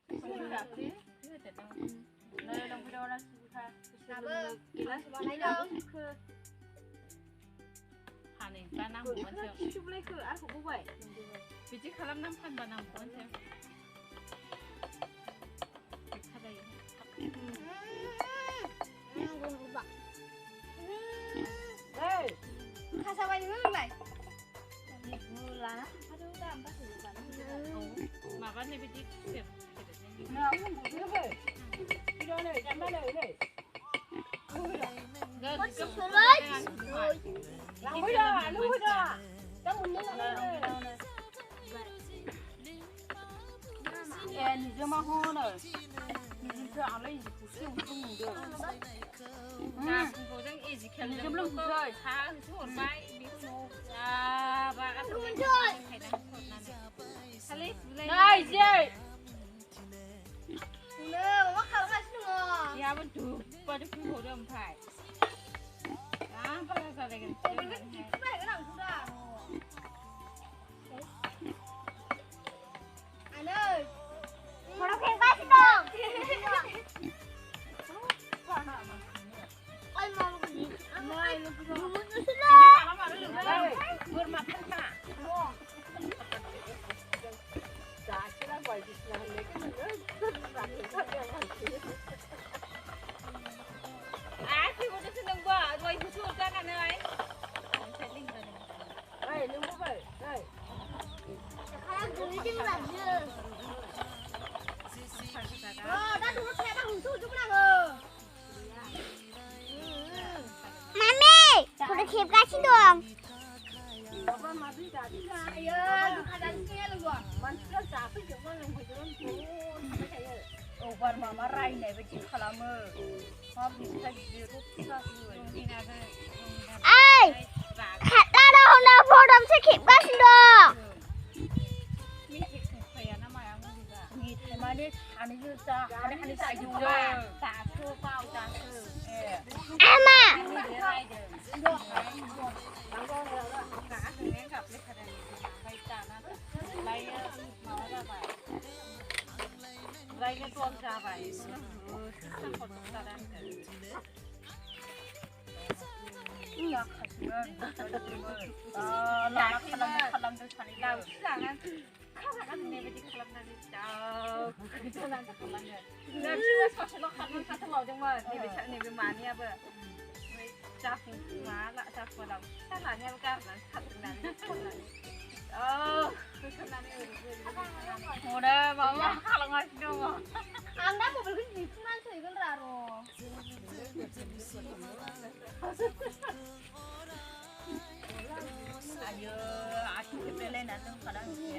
đồng video là gilaคือหานี่ปลาน้ำหมูมันเถอะชุบเลยคืออ่ะผมก็ไหวพี่จิ๊กขลังน้ำพันปลาน้ำหมูมันเถอะถ้าได้เฮ้ยข้าสบายมือไหมมือละนะข้าดูตามป้าถือกันมาบ้านในพี่จิ๊กเสียบเนาะมึงพูดเลยพี่โดนเลยจำได้เลยเลยเดินกับผมเลยเราไม่ได้ลูกไม่ได้ต้องมึงนี่เลยเอ็นจะมาห้อเลยนี่จะเอาเลยกูเชื่อมึงเด้อกูจังอีสิแค่จะลุกเลยช้าโทษไปบิ๊กโนบ้ากันทำไมใครได้โทษนั่นทะเลได้เจ้เนอะว่าเขามาชัวยาบรรจุปลาจะคือหัวเดิมถ่ายปลาอะไรกันมันก็กินไปก็หนังทุกอย่างอันนี้พอเราเพลงบ้านที่ดองไอ้มองคนนี้ไม่ลูกพี่น้องมึงจะเล่นเมื่อมาทั้งหน้าจ้าชื่ออะไรดิฉันเล็กนิดเดียวจ้าเห็นเขาเดียวกันคือว่าจะสนุกว่าโดยผู้ช่วยกันเลยใช้ลิงก์เลยเฮ้ยลืมไปเฮ้ยข้าดูนี่จังหวะเยอะได้ดูรถแท็กมาหุ่นสู้จุ๊บนะมามี่คุณคลิปกันชิดวงมาพี่จ๋าพี่จ๋าเยอะดูขนาดนี้เลยว่ะมันเรื่องจ๋าพี่จ๋ามันลงไปจนพูดไม่ใช่เยอะโอ้วันมาไรไหนไปจิ้มคาราเมลพอบิดใส่ยืดทุกสักเลยนี่นะเลยไอ้ขัดได้เราพอทำสคริปต์กันชิดวงมีคลิปเสียนะมาอย่างนี้จ้ะมีไทยมาดิอันนี้คือจ้าอันนี้จ่ายอยู่ว่าจ่าคือเปล่าจ่าคือมาไรเนี่ยตัวจ่าไปสักคนจ่าได้เกิดอยากขัดเงินหลักพลังจะชันเราสั่งนั้นข้าวผัดอันนี้ไม่ได้พลังนั้นจ้าพลังจะพลังเงินเงินชื่อว่าชอบฉันเราขัดมันขัดทั้งเราจังว่านี่เป็นนี่เป็นมาเนี่ยเบอร์จ้าฟินมาละจ้าฟินเราถ้าหลานเนี่ยมันก็นั้นขัดตรงนั้นคนนั้นคือขนาดนี้โหเด้อบอกว่าข้าวเราง่ายดูอ่ะอันนั้นผมเป็นคนจีบนั่นสวยกันรารออายุอาชีพเป็นเล่นนะต้องขนาดนี้